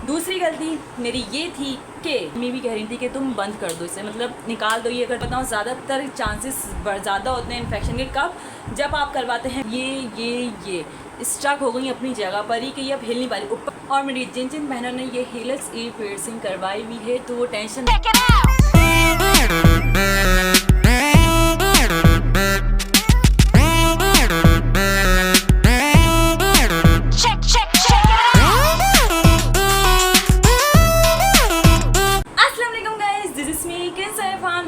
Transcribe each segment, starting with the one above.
दूसरी गलती मेरी ये थी कि मम्मी भी कह रही थी कि तुम बंद कर दो इसे, मतलब निकाल दो ये। अगर बताऊँ ज़्यादातर चांसेस ज़्यादा होते हैं इन्फेक्शन के कब, जब आप करवाते हैं ये स्टक हो गई अपनी जगह पर ही कि ये अब हिल नहीं पा रही ऊपर। और मेरी जिन जिन बहनों ने ये हेलक्स ईयर पियर्सिंग करवाई हुई है तो वो tension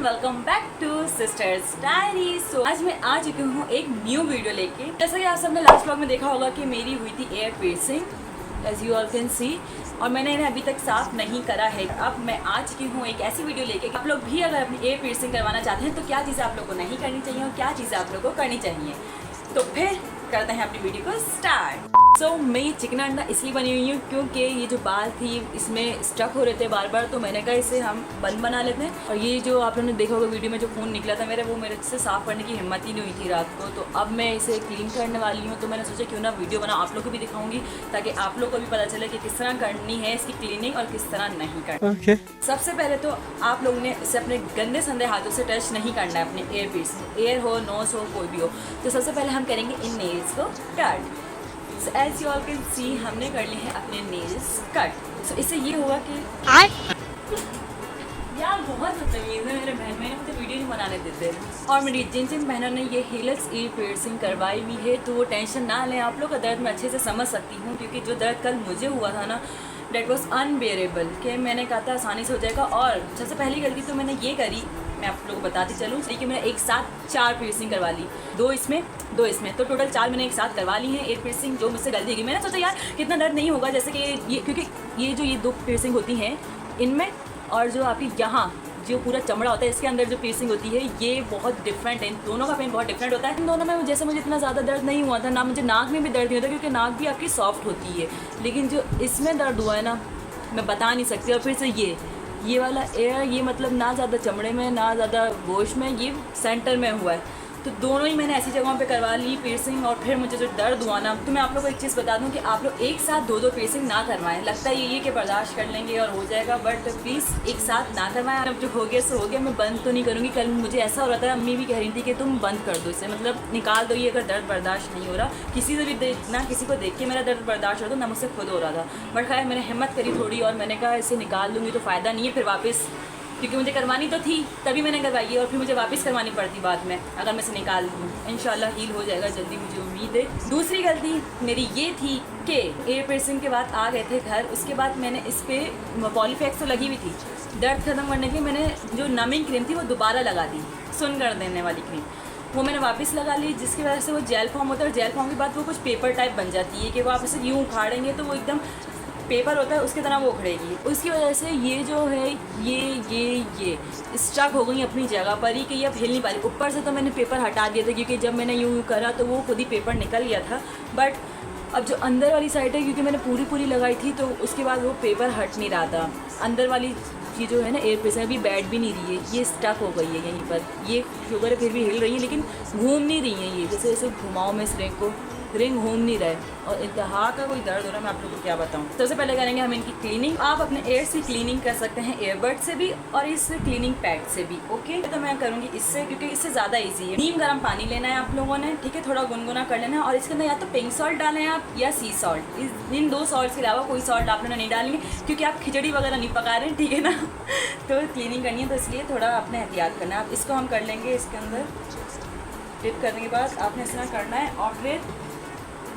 welcome back to sisters diary. So आज मैं आ चुकी हूँ एक न्यू वीडियो लेके। जैसा कि आप सबने लास्ट व्लॉग में देखा होगा कि मेरी हुई थी ear piercing as you all can see, और मैंने इन्हें अभी तक साफ नहीं करा है। अब मैं आ चुकी हूँ एक ऐसी वीडियो लेके कि आप लोग भी अगर अपनी एयर पियर्सिंग करवाना चाहते हैं तो क्या चीज़ें आप लोग को नहीं करनी चाहिए और क्या चीज़ें आप लोग को करनी चाहिए। तो फिर करते हैं अपनी वीडियो को स्टार्ट। सो मैं ये चिकन अंडा इसलिए बनी हुई हूँ क्योंकि ये जो बाल थी इसमें स्टक हो रहे थे बार बार, तो मैंने कहा इसे हम बंद बना लेते हैं। और ये जो आप लोगों ने देखा होगा वीडियो में जो खून निकला था मेरे, वो मेरे से साफ़ करने की हिम्मत ही नहीं हुई थी रात को। तो अब मैं इसे क्लीन करने वाली हूँ, तो मैंने सोचा क्यों ना वीडियो बना आप लोग को भी दिखाऊंगी ताकि आप लोग को भी पता चले कि किस तरह करनी है इसकी क्लीनिंग और किस तरह नहीं करनी। सबसे पहले तो आप लोगों ने इसे अपने गंदे संदे हाथों से टच नहीं करना है अपने एयर पीस, एयर हो नोज हो कोई भी हो। तो सबसे पहले हम करेंगे इन नेल्स को cut. So as you all can see हमने कर लिए हैं अपने नेल्स कट। सो इससे ये हुआ कि यार बहुत बदतमीज़ है मेरे बहन, मैंने मुझे वीडियो नहीं बनाने देते। और मेरी जिन जिन बहनों ने ये हेलक्स ईयर पियर्सिंग करवाई हुई है तो वो टेंशन ना लें, आप लोग का दर्द मैं अच्छे से समझ सकती हूँ क्योंकि जो दर्द कल मुझे हुआ था ना डेट वॉज अनबेरेबल कि मैंने कहा था आसानी से हो जाएगा। और सबसे पहली गलती तो मैंने ये करी, मैं आप लोगों को बताती चलूँ कि मैंने एक साथ 4 पियर्सिंग करवा ली, 2 इसमें 2 इसमें, तो टोटल 4 मैंने एक साथ करवा ली हैं एयर पियर्सिंग। जो मुझसे गलती की मैंने सोचा यार कितना दर्द नहीं होगा, जैसे कि ये क्योंकि ये 2 पियर्सिंग होती हैं इनमें, और जो आपकी यहाँ जो पूरा चमड़ा होता है इसके अंदर जो पियर्सिंग होती है ये बहुत डिफरेंट है। इन दोनों का पेन बहुत डिफरेंट होता है। इन दोनों में जैसे मुझे इतना ज़्यादा दर्द नहीं हुआ था, ना मुझे नाक में भी दर्द नहीं होता क्योंकि नाक भी आपकी सॉफ्ट होती है, लेकिन जो इसमें दर्द हुआ है ना मैं बता नहीं सकती। और फिर से ये वाला एयर, ये मतलब ना ज़्यादा चमड़े में ना ज़्यादा गोश्त में, ये सेंटर में हुआ है। तो दोनों ही मैंने ऐसी जगहों पे करवा ली पियर्सिंग। और फिर मुझे जो दर्द हुआ ना, तो मैं आप लोगों को एक चीज़ बता दूं कि आप लोग एक साथ 2 पियर्सिंग ना करवाएं। लगता है ये कि बर्दाश्त कर लेंगे और हो जाएगा, बट प्लीज़ एक साथ ना करवाएं। अब जो हो गया सो हो गया, मैं बंद तो नहीं करूँगी। कल मुझे ऐसा हो रहा था, अम्मी भी कह रही थी कि तुम बंद कर दो इसे, मतलब निकाल दो ये अगर दर्द बर्दाश्त नहीं हो रहा। किसी से भी देखना, किसी को देख के मेरा दर्द बर्दाश्त हो रहा था ना मुझसे खुद हो रहा था, बट खैर मैंने हिम्मत करी थोड़ी और मैंने कहा इसे निकाल दूँगी तो फ़ायदा नहीं है फिर वापस, क्योंकि मुझे करवानी तो थी तभी मैंने करवाई और फिर मुझे वापस करवानी पड़ती बाद में अगर मैं इसे निकाल दूँ। इंशाल्लाह हील हो जाएगा जल्दी, मुझे उम्मीद है। दूसरी गलती मेरी ये थी कि एयर पियर्सिंग के बाद आ गए थे घर, उसके बाद मैंने इस पर पॉलीफैक्स तो लगी हुई थी, दर्द ख़त्म करने के लिए मैंने जो नमिंग क्रीम थी वो दोबारा लगा दी, सुन कर देने वाली क्रीम, वो मैंने वापस लगा ली, जिसकी वजह से वो जेल फॉर्म होता है और जेल फॉर्म के बाद वो कुछ पेपर टाइप बन जाती है कि वो आप इसे यूँ उखाड़ेंगे तो वो एकदम पेपर होता है उसकी तरह वो उखड़ेगी। उसकी वजह से ये जो है ये स्टक हो गई अपनी जगह पर ही कि ये अब हिल नहीं पा रही। ऊपर से तो मैंने पेपर हटा दिया था क्योंकि जब मैंने यूँ करा तो वो खुद ही पेपर निकल गया था, बट अब जो अंदर वाली साइड है क्योंकि मैंने पूरी लगाई थी तो उसके बाद वो पेपर हट नहीं रहा था। अंदर वाली ये जो है ना एयर पियर्सिंग अभी बैठ भी नहीं रही है, ये स्टक हो गई है यहीं पर। ये शुगर फिर भी हिल रही है लेकिन घूम नहीं रही है, ये जैसे ऐसे घुमाओ में इस रिंग घूम नहीं रहे और इंतहा का कोई दर्द हो रहा है, मैं आप लोगों को क्या बताऊँ। सबसे पहले करेंगे हम इनकी क्लीनिंग। आप अपने एयर से क्लीनिंग कर सकते हैं एयरबड से भी और इस क्लीनिंग पैड से भी, ओके। तो मैं करूँगी इससे क्योंकि इससे ज़्यादा ईजी है। नीम गर्म पानी लेना है आप लोगों ने, ठीक है, थोड़ा गुनगुना कर लेना है और इसके अंदर या तो पिंक सॉल्ट डालें आप या सी सॉल्ट। इन 2 सॉल्ट के अलावा कोई सॉल्ट आप लोगों ने नहीं डालेंगे क्योंकि आप खिचड़ी वगैरह नहीं पका रहे हैं, ठीक है ना। तो क्लीनिंग करनी है तो इसलिए थोड़ा आपने एहतियात करना है। आप इसको हम कर लेंगे, इसके अंदर डिप करने के बाद आपने इस तरह करना है और फिर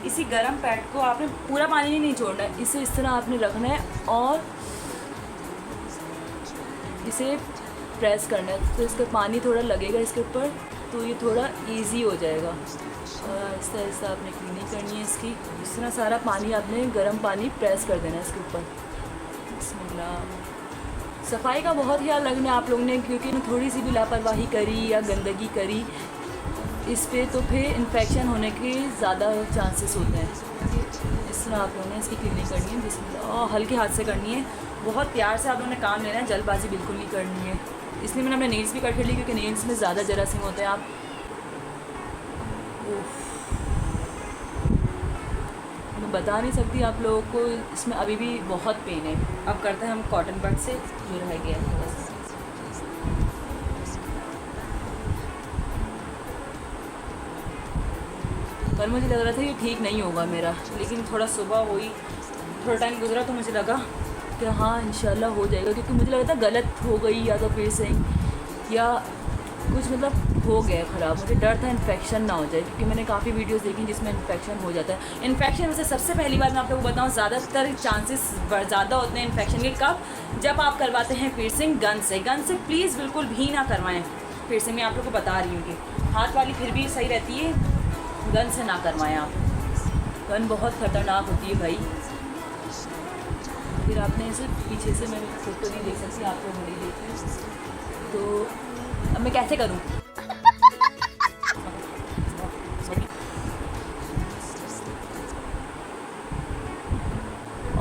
इसी गरम पैड को आपने पूरा पानी नहीं छोड़ना है, इसे इस तरह आपने रखना है और इसे प्रेस करना है तो इसका पानी थोड़ा लगेगा इसके ऊपर तो ये थोड़ा इजी हो जाएगा। और आहिस्ता आहिस्ता आपने क्लीनिंग करनी है इसकी। इस तरह सारा पानी आपने गर्म पानी प्रेस कर देना है इसके ऊपर। बिस्मिल्लाह। सफाई का बहुत ख्याल रखना है आप लोगों ने क्योंकि थोड़ी सी भी लापरवाही करी या गंदगी करी इस पर तो फिर इन्फेक्शन होने के ज़्यादा चांसेस होते हैं। इस तरह आप लोगों ने इसकी क्लीनिंग करनी है बिस्मिल्लाह और हल्के हाथ से करनी है, बहुत प्यार से आप लोगों ने काम लेना है, जल्दबाजी बिल्कुल नहीं करनी है। इसलिए मैंने अपने नेल्स भी कट कर ली क्योंकि नेल्स में ज़्यादा जरासीम होते हैं। आप बता नहीं सकती आप लोगों को, इसमें अभी भी बहुत पेन है। अब करते हैं हम कॉटन बड से जो रह गया है बस। पर मुझे लग रहा था ये ठीक नहीं होगा मेरा, लेकिन थोड़ा सुबह हुई, थोड़ा टाइम गुजरा तो मुझे लगा कि हाँ इंशाल्लाह हो जाएगा, क्योंकि मुझे लगा था गलत हो गई या तो फिर से या कुछ मतलब हो गया ख़राब। मुझे डर था इन्फेक्शन ना हो जाए, क्योंकि मैंने काफ़ी वीडियोस देखी जिसमें इन्फेक्शन हो जाता है। इन्फेक्शन वैसे सबसे पहली बात मैं आप लोगों को बताऊँ, ज़्यादातर चांसेस ज़्यादा होते हैं इन्फेक्शन के कब, जब आप करवाते हैं पियर्सिंग गन से। गन से प्लीज़ बिल्कुल भी ना करवाएं पियर्सिंग, मैं आप लोगों को बता रही हूँ कि हाथ वाली फिर भी सही रहती है, गन से ना करवाएं आप। गन बहुत ख़तरनाक होती है भाई। फिर आपने ऐसे पीछे से, मैं फोटो नहीं देख सकती, आप लोग बड़ी देखें, तो अब मैं कैसे करूं?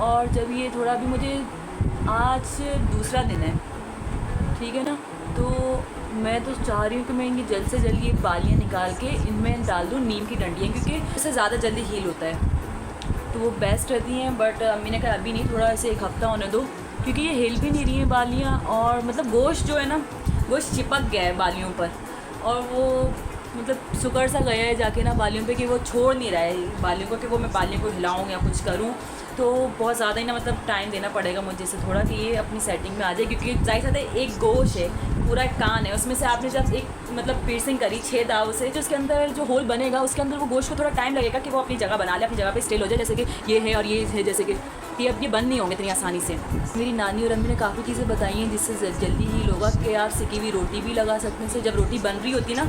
और जब ये थोड़ा भी मुझे, आज दूसरा दिन है ठीक है ना, तो मैं तो चाह रही हूँ कि मैं इनकी जल्द से जल्द ये बालियाँ निकाल के इनमें डाल दूँ नीम की डंडियाँ, क्योंकि इससे ज़्यादा जल्दी हील होता है तो वो बेस्ट रहती हैं। बट अम्मी ने कहा अभी नहीं, थोड़ा ऐसे एक हफ़्ता होने दो, क्योंकि ये हिल भी नहीं रही हैं बालियाँ, और मतलब गोश्त जो है ना, गोश्त चिपक गया है बालियों पर, और वो मतलब सुकर सा गया है जाके ना बालियों पे, कि वो छोड़ नहीं रहा है बालियों को, कि वो मैं बालियों को हिलाऊँ या कुछ करूँ, तो बहुत ज़्यादा ही ना मतलब टाइम देना पड़ेगा मुझे से थोड़ा, कि ये अपनी सेटिंग में आ जाए। क्योंकि जाहिर सा एक गोश है, पूरा एक कान है, उसमें से आपने जब एक मतलब पियर्सिंग करी 6 दाव से, जो उसके अंदर जो होल बनेगा उसके अंदर वो गोश्त को थोड़ा टाइम लगेगा कि वो अपनी जगह बना ले, अपनी जगह पे स्टेल हो जाए, जैसे कि ये है और ये है, जैसे कि अब ये बंद नहीं होंगे इतनी आसानी से। मेरी नानी और अम्मी ने काफ़ी चीज़ें बताई हैं जिससे जल्दी हील होगा, कि आप सिकी हुई रोटी भी लगा सकते हैं। जब रोटी बन रही होती ना,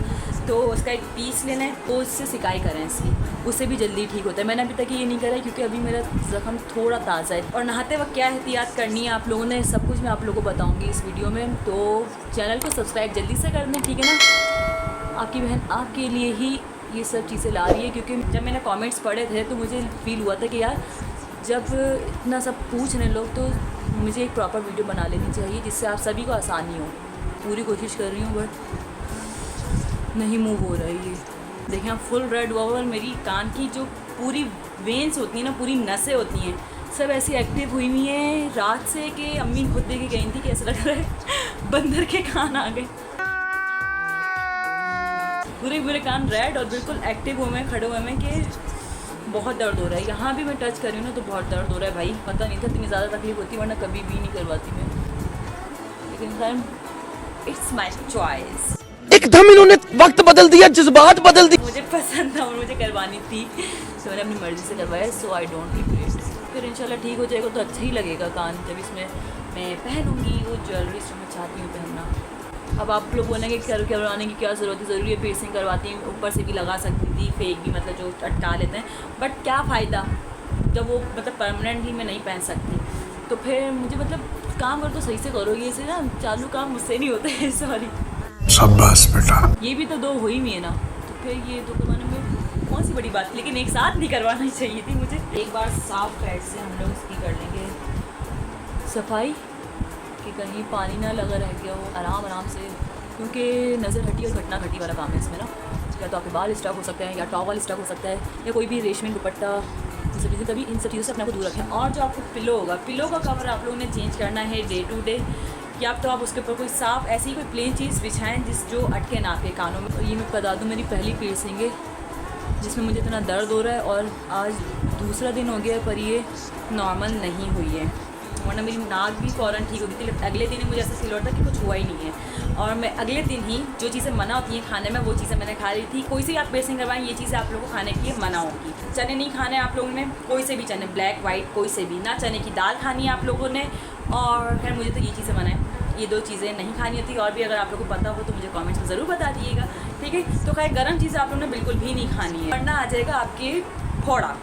तो उसका एक पीस लेना है, तो उससे सिकाई करें इसकी, उससे भी जल्दी ठीक होता है। मैंने अभी तक ये नहीं करा है, क्योंकि अभी मेरा ज़ख्म थोड़ा ताज़ा है। और नहाते वक्त क्या एहतियात करनी है आप लोगों ने, सब कुछ मैं आप लोगों को बताऊँगी इस वीडियो में, तो चैनल को सब्सक्राइब जल्दी से कर दें ठीक है ना। आपकी बहन आपके लिए ही ये सब चीज़ें ला रही है, क्योंकि जब मैंने कमेंट्स पढ़े थे तो मुझे फ़ील हुआ था कि यार जब इतना सब पूछ रहे लोग, तो मुझे एक प्रॉपर वीडियो बना लेनी चाहिए जिससे आप सभी को आसानी हो। पूरी कोशिश कर रही हूँ बट नहीं मूव हो रहा है ये। देखिए आप, फुल रेड हुआ हुआ, और मेरी कान की जो पूरी वेंस होती हैं ना, पूरी नसें होती हैं, सब ऐसी एक्टिव हुई हुई हैं रात से, कि अम्मी खुद दे के गई थी, कैसे लग रहा है बंदर के कान आ गए। पूरे कान रेड और बिल्कुल एक्टिव हुए हैं, खड़े हुए हैं, कि बहुत दर्द हो रहा है। यहाँ भी मैं टच कर रही हूँ ना, तो बहुत दर्द हो रहा है भाई। पता नहीं था इतनी ज़्यादा तकलीफ होती, वरना कभी भी नहीं करवाती मैं, लेकिन इट्स माई चॉइस। एकदम इन्होंने वक्त बदल दिया, जज्बात बदल दिए। मुझे पसंद था और मुझे करवानी थी, तो मैंने अपनी मर्ज़ी से करवाया, सो आई डोंट रिग्रेट। फिर इंशाल्लाह ठीक हो जाएगा तो अच्छा ही लगेगा कान, जब इसमें मैं पहनूँगी वो ज्वेलरी जो मैं चाहती हूँ पहनना। अब आप लोग बोलेंगे कि करवाने की क्या ज़रूरत है, ज़रूरी है पियर्सिंग करवाती हैं, ऊपर से भी लगा सकती थी, फेक भी, मतलब जो अटका लेते हैं, बट क्या फ़ायदा जब वो मतलब परमानेंटली मैं नहीं पहन सकती। तो फिर मुझे मतलब काम करो तो सही से करो, ये से ना चालू काम मुझसे नहीं होते हैं सॉरी। शाबाश बेटा। ये भी तो 2 हुई हुई है ना, तो फिर ये 2 करवाने में कौन सी बड़ी बात है, लेकिन एक साथ नहीं करवाना चाहिए थी मुझे। एक बार साफ पैड से हम लोग इसकी कर लेंगे सफाई, कि कहीं पानी ना लगा रह गया हो, आराम से, क्योंकि नज़र हटी और घटना घटी वाला काम है इसमें ना। या तो आपके बाल स्टक हो सकते हैं, या टॉवल स्टक हो सकता है, या कोई भी रेशमी दुपट्टा, इन सब चीज़ें, तभी इन सब चीज़ों से अपने को दूर रखें। और जो आपको पिलो होगा, पिलो का कवर आप लोगों ने चेंज करना है डे टू डे, या तो आप उसके ऊपर कोई साफ़ ऐसी कोई प्लेन चीज़ बिछाएँ जो अटके ना आपके कानों में। और ये मैं बता दूँ, मेरी पहली पियर्सिंग है जिसमें मुझे इतना दर्द हो रहा है, और आज दूसरा दिन हो गया, पर ये नॉर्मल नहीं हुई है, वरना मेरी नाक भी फ़ौरन ठीक हो गई थी। अगले दिन ही मुझे ऐसा फील हो रहा था कि कुछ हुआ ही नहीं है, और मैं अगले दिन ही जो चीज़ें मना होती हैं खाने में, वो चीज़ें मैंने खा रही थी। कोई से आप पियर्सिंग करवाएं, ये चीज़ें आप लोगों को खाने के लिए मना होगी। चने नहीं खाने आप लोगों ने, कोई से भी चने, ब्लैक वाइट कोई से भी ना, चने की दाल खानी है आप लोगों ने, और खैर मुझे तो ये चीज़ें मना है, ये 2 चीज़ें नहीं खानी होती। और भी अगर आप लोगों को पता हो तो मुझे कमेंट्स में ज़रूर बता दिएगा ठीक है। तो खैर गर्म चीज़ें आप लोगों ने बिल्कुल भी नहीं खानी है, वरना आ जाएगा आपके फोड़ा,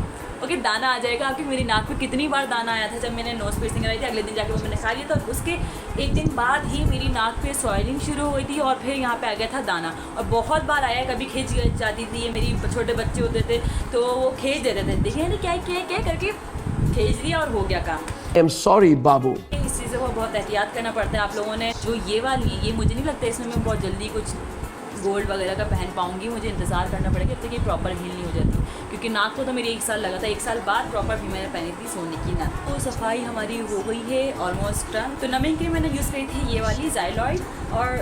ओके, दाना आ जाएगा आपकी। मेरी नाक में कितनी बार दाना आया था जब मैंने नोज़ पियर्सिंग कराई थी, अगले दिन जाके वो मैंने खा लिया था, और उसके एक दिन बाद ही मेरी नाक पे सॉइलिंग शुरू हुई थी, और फिर यहाँ पे आ गया था दाना, और बहुत बार आया, कभी खींच जाती थी। मेरी छोटे बच्चे होते थे तो वो खींच देते थे, देखिए ना क्या करके खींच दिया और हो गया काम। आई एम सॉरी बाबू। इस चीज़ को बहुत एहतियात करना पड़ता है आप लोगों ने। जो ये वाली है, ये मुझे नहीं लगता इसमें मैं बहुत जल्दी कुछ गोल्ड वगैरह का पहन पाऊँगी, मुझे इंतज़ार करना पड़ेगा जब तक ये प्रॉपर हील नहीं हो जाती, क्योंकि क्योंकि नाक को तो मेरी 1 साल लगा था, 1 साल बाद प्रॉपर भी मैंने पहनी थी सोने की नाक। तो सफाई हमारी हो गई है ऑलमोस्ट डन। तो नमिंग क्रीम मैंने यूज़ करी थी ये वाली ज़ाइलॉइड और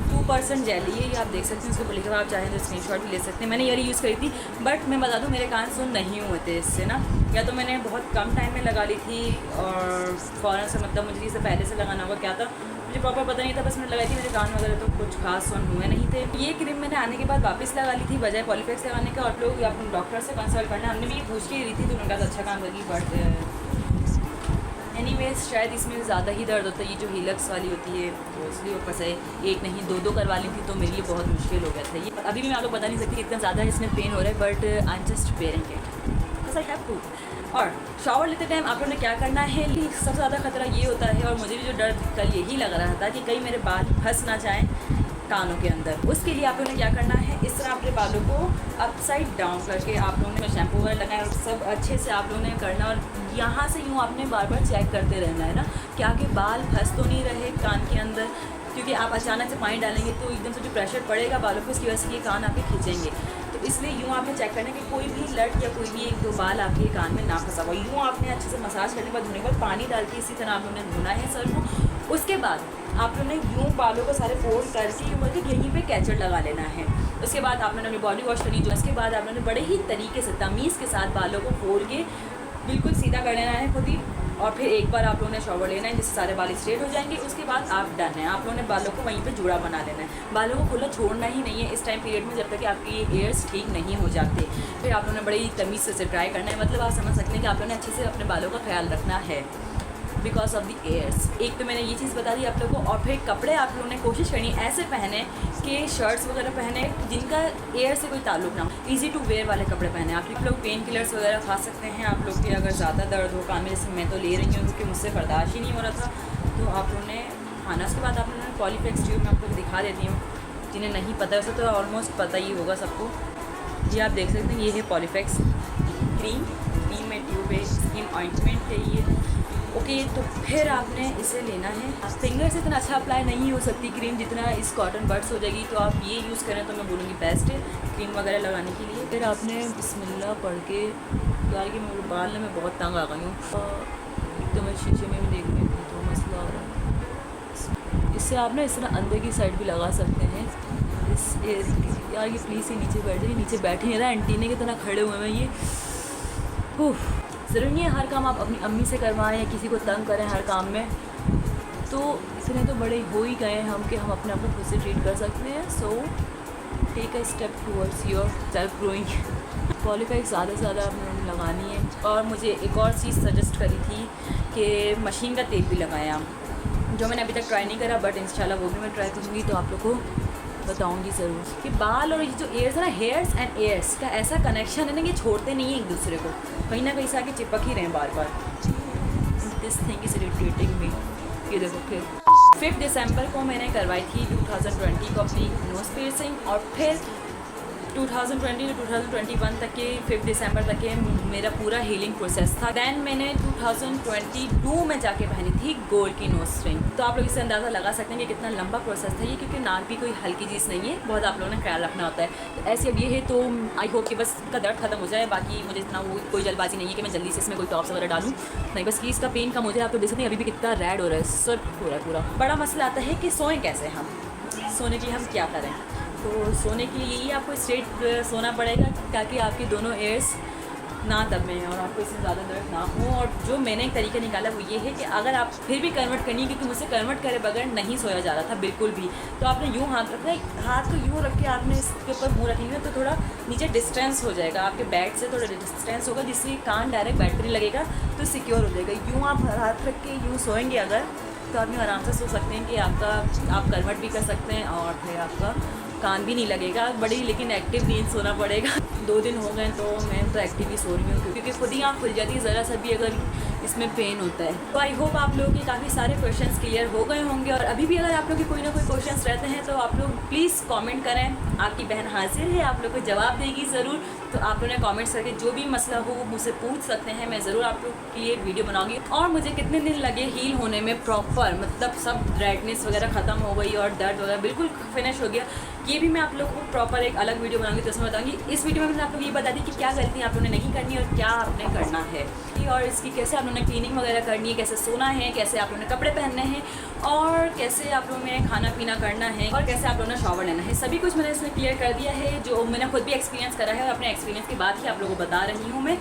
2% जेली है, ये आप देख सकते हैं। इसको लिखा हुआ आप चाहें तो स्क्रीनशॉट भी ले सकते हैं। मैंने ये यूज़ करी थी, बट मैं बता दूँ मेरे कान सुन नहीं हुए थे इससे ना, या तो मैंने बहुत कम टाइम में लगा ली थी और फ़ौरन से मतलब मुझे इसे पहले से लगाना होगा क्या था मुझे प्रॉपर पता नहीं था, बस मैंने लगाई थी। मेरे कान वगैरह तो कुछ खास सुन हुए नहीं थे। ये क्रीम मैंने आने के बाद वापस लगा ली थी बजाय पॉलीफेक्स लगाने का। और लोग अपने डॉक्टर से कंसल्ट करना, हमने भी ये पूछ के ली थी तो उनका अच्छा काम लगी। बट एनीवेज शायद इसमें ज़्यादा ही दर्द होता है, ये जो हीलक्स वाली होती है तो इसलिए ऊपर से एक नहीं 2 करवा ली थी तो मेरे लिए बहुत मुश्किल हो गया था ये। अभी भी मैं आपको बता नहीं सकती कितना ज़्यादा इसमें पेन हो रहा है, but I am just bearing it because I have to. और शावर लेते टाइम आप लोगों ने क्या करना है, सबसे ज़्यादा खतरा ये होता है, और मुझे भी जो डर कल यही लग रहा था कि कहीं मेरे बाल फंस ना जाएँ कानों के अंदर। उसके लिए आप लोगों ने क्या करना है, इस तरह अपने बालों को अपसाइड डाउन करके आप लोगों ने शैम्पू वगैरह लगाया और सब अच्छे से आप लोगों ने करना, और यहाँ से यूँ आपने बार बार चेक करते रहना है ना कि आगे बाल फंस तो नहीं रहे कान के अंदर, क्योंकि आप अचानक से पानी डालेंगे तो एकदम से जो प्रेशर पड़ेगा बालों को, उसकी वजह से ये कान आपके खींचेंगे। तो इसलिए यूँ आपने चेक करना है कि कोई भी लट या कोई भी 1-2 बाल आपके कान में ना फंसा हुआ। यूँ आपने अच्छे से मसाज करने के बाद धोने के बाद पानी डाल के इसी तरह आप लोगों ने धोना है सर को। उसके बाद आप लोगों ने यूँ बालों को सारे फोल्ड करके यूँ करके यहीं पे कैचर लगा लेना है। उसके बाद आप लोगों ने अपनी बॉडी वॉश करनी है। उसके बाद आप लोगों ने बड़े ही तरीके से तमीज़ के साथ बालों को खोल के बिल्कुल सीधा कर लेना है खुद ही, और फिर एक बार आप लोगों ने शॉवर लेना है जिससे सारे बाल स्ट्रेट हो जाएंगे। उसके बाद आप डन है, आप लोगों ने बालों को वहीं पे जुड़ा बना लेना है। बालों को खुला छोड़ना ही नहीं है इस टाइम पीरियड में जब तक कि आपके ये एयर्स ठीक नहीं हो जाते। फिर आप लोगों ने बड़ी तमीज़ से ट्राई करना है, मतलब आप समझ सकते हैं कि आप लोगों ने अच्छे से अपने बालों का ख्याल रखना है बिकॉज ऑफ द एयर्स। एक तो मैंने ये चीज़ बता दी आप लोगों को, और फिर कपड़े आप लोगों ने कोशिश करनी ऐसे पहने कि शर्ट्स वगैरह पहने जिनका एयर से कोई ताल्लुक ना हो, ईजी टू वेयर वाले कपड़े पहने। आप लोग पेन किलर्स वगैरह खा सकते हैं आप लोग के, अगर ज़्यादा दर्द हो कान में, जैसे मैं तो ले रही हूँ क्योंकि मुझसे बर्दाश्त ही नहीं हो रहा था, तो आप लोगों ने खाना। उसके बाद आप लोगों ने पॉलीफ्लेक्स ट्यूब में आपको दिखा देती हूँ, जिन्हें नहीं पता वैसे तो ऑलमोस्ट पता ही होगा सबको। ये आप देख सकते हैं, ये है पॉलीफ्लेक्स क्रीम में ट्यूब है, स्किन ऑइंटमेंट है ये। ओके तो फिर आपने इसे लेना है। फिंगर से इतना अच्छा अप्लाई नहीं हो सकती क्रीम जितना इस कॉटन बड्स हो जाएगी, तो आप ये यूज़ करें तो मैं बोलूँगी बेस्ट है क्रीम वगैरह लगाने के लिए। फिर आपने बिस्मिल्लाह पढ़ के, यार कि मेरे बाल में मैं बहुत तंग आ गई हूँ, तो मैं शीशे में भी देख रही हूँ तो मसला हो रहा है। इससे आप ना इस तरह अंदर की साइड भी लगा सकते हैं इस यार ये प्लीज़ ये नीचे बैठ जाइए, नीचे बैठे नहीं रहा एंटीने की तरह खड़े हुए हैं ये। ज़रूरी नहीं है हर काम आप अपनी अम्मी से करवाएं या किसी को तंग करें हर काम में, तो इतने तो बड़े हो ही गए हम कि हम अपने आप को खुद से ट्रीट कर सकते हैं। So take a step towards your self growing. Polyflex ज़्यादा से ज़्यादा आपने लगानी है। और मुझे एक और चीज़ सजेस्ट करी थी कि मशीन का तेल भी लगाएं, जो मैंने अभी तक ट्राई नहीं करा, बट इंशाल्लाह वो भी मैं ट्राई करूँगी तो आप लोग को बताऊंगी ज़रूर कि बाल और ये जो एयर्स है ना, हेयर्स एंड एयर्स का ऐसा कनेक्शन है ना, ये छोड़ते नहीं हैं एक दूसरे को, कहीं ना कहीं से आके चिपक ही रहे हैं बार बार। दिस थिंग इज इरिटेटिंग मी। ये देखो फिर 5 दिसंबर को मैंने करवाई थी 2020 को अपनी नोज़ पियर्सिंग, और फिर 2020 से 2021 तक के 5 दिसंबर तक के मेरा पूरा हीलिंग प्रोसेस था। दैन मैंने 2022 में जाके पहनी थी गोल्ड की नोज रिंग। तो आप लोग इससे अंदाज़ा लगा सकते हैं कि कितना लंबा प्रोसेस था ये, क्योंकि नाक भी कोई हल्की चीज़ नहीं है, बहुत आप लोगों ने ख्याल रखना होता है। तो ऐसे अब ये है, तो आई होप कि बस इसका दर्द खत्म हो जाए। बाकी मुझे इतना वो कोई जल्दबाजी नहीं है कि मैं जल्दी से इसमें कोई टॉप्स वगैरह डालूँ, नहीं, बस कि इसका पेन कम हो जाए। आप लोग देख सकते हैं अभी भी कितना रेड हो रहा है, सर हो रहा है पूरा। बड़ा मसला आता है कि सोएं कैसे, हम सोने के लिए हम क्या करें। तो सोने के लिए यही आपको स्ट्रेट सोना पड़ेगा ताकि आपके दोनों एयर्स ना दबें और आपको इससे ज़्यादा दर्द ना हो। और जो मैंने एक तरीका निकाला वो ये है कि अगर आप फिर भी कन्वर्ट करनी है, क्योंकि मुझसे कन्वर्ट करे बगैर नहीं सोया जा रहा था बिल्कुल भी, तो आपने यूँ हाथ रखना है, हाथ को यूँ रख के आपने इसके ऊपर मुँह रखेंगे तो थोड़ा नीचे डिस्टेंस हो जाएगा, आपके बेड से थोड़ा डिस्टेंस होगा, जिससे कान डायरेक्ट बेड पर नहीं लगेगा, तो सिक्योर हो जाएगा। यूँ आप हाथ रख के यूँ सोएंगे अगर, तो आप आराम से सो सकते हैं कि आप कन्वर्ट भी कर सकते हैं और फिर आपका कान भी नहीं लगेगा। बड़ी लेकिन एक्टिव नींद सोना पड़ेगा। 2 दिन हो गए तो मैं तो एक्टिव ही सो रही हूँ, क्योंकि खुद ही आँख खुल जाती है ज़रा सा भी अगर इसमें पेन होता है। तो आई होप आप लोगों के काफ़ी सारे क्वेश्चंस क्लियर हो गए होंगे, और अभी भी अगर आप लोग के कोई ना कोई क्वेश्चंस रहते हैं तो आप लोग प्लीज़ कमेंट करें। आपकी बहन हाजिर है, आप लोग को जवाब देगी ज़रूर। तो आप लोगों ने कमेंट्स करके जो भी मसला हो वो मुझसे पूछ सकते हैं, मैं ज़रूर आप लोग के लिए वीडियो बनाऊंगी। और मुझे कितने दिन लगे हील होने में प्रॉपर, मतलब सब रेडनेस वगैरह ख़त्म हो गई और दर्द वगैरह बिल्कुल फिनिश हो गया, ये भी मैं आप लोग को प्रॉपर एक अलग वीडियो बनाऊंगी तो उसमें बताऊंगी। इस वीडियो में मैंने आप लोग ये बता दी कि क्या गलती आप लोगों ने नहीं करनी और क्या आपने करना है, और इसकी कैसे आप लोगों ने क्लीनिंग वगैरह करनी है, कैसे सोना है, कैसे आप लोगों ने कपड़े पहनने हैं, और कैसे आप लोगों ने खाना पीना करना है, और कैसे आप लोगों ने शॉवर लेना है। सभी कुछ मैंने इसमें क्लियर कर दिया है, जो मैंने खुद भी एक्सपीरियंस करा है और अपने एक्सपीरियंस की बात ही आप लोगों को बता रही हूँ मैं।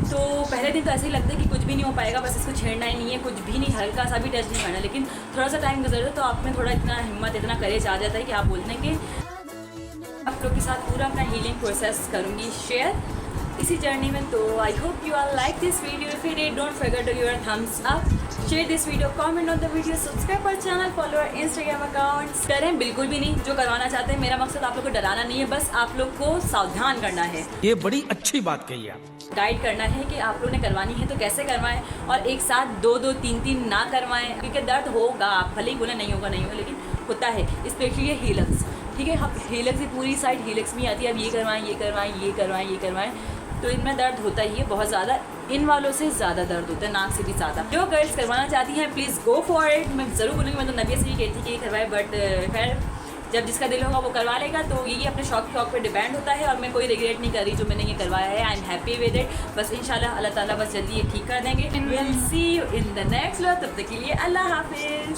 तो पहले दिन तो ऐसे ही लगता है कि कुछ भी नहीं हो पाएगा, बस इसको छेड़ना ही नहीं है, कुछ भी नहीं, हल्का सा भी टच नहीं करना। लेकिन थोड़ा सा टाइम गुजरता तो आप में थोड़ा इतना हिम्मत, इतना करेज आ जाता है कि आप बोलते हैं कि आप लोग के साथ पूरा अपना हीलिंग प्रोसेस करूँगी शेयर इसी जर्नी में। तो I hope you are like this video. If you did, don't forget to give your thumbs up, share this video, comment on the video, subscribe our channel, follow our Instagram accounts. करें बिल्कुल भी नहीं, जो करवाना चाहते हैं। मेरा मकसद आप लोग को डराना नहीं है, बस आप लोग को सावधान करना है। ये बड़ी अच्छी बात कही आप। गाइड करना है कि आप लोगों ने करवानी है तो कैसे करवाएं, और एक साथ 2-2, 3-3 ना करवाएं, क्योंकि दर्द होगा। आप भले ही बोले नहीं होगा, लेकिन होता है, स्पेशली ये हीलक्स। ठीक है, अब हीलक्स की पूरी साइड हीलक्स में आती है। अब ये करवाएं, ये करवाएं, ये करवाएं, ये करवाएं, तो इनमें दर्द होता ही है बहुत ज़्यादा। इन वालों से ज़्यादा दर्द होता है, नाक से भी ज़्यादा। जो गर्ल्स करवाना चाहती हैं प्लीज़ गो फॉर इट। मैं ज़रूर बोलूँगी, मैं तो नबिया से ही कहती कि ये करवाए, बट खैर जब जिसका दिल होगा वो करवा लेगा। तो ये अपने शौक पे डिपेंड होता है, और मैं कोई रिग्रेट नहीं कर रही जो मैंने ये करवाया है। I am happy with it. बस इंशाल्लाह अल्लाह ताला बस जल्दी ये ठीक कर देंगे। And will see you in the next vlog. तब तक के लिए अल्लाह हाफिज़।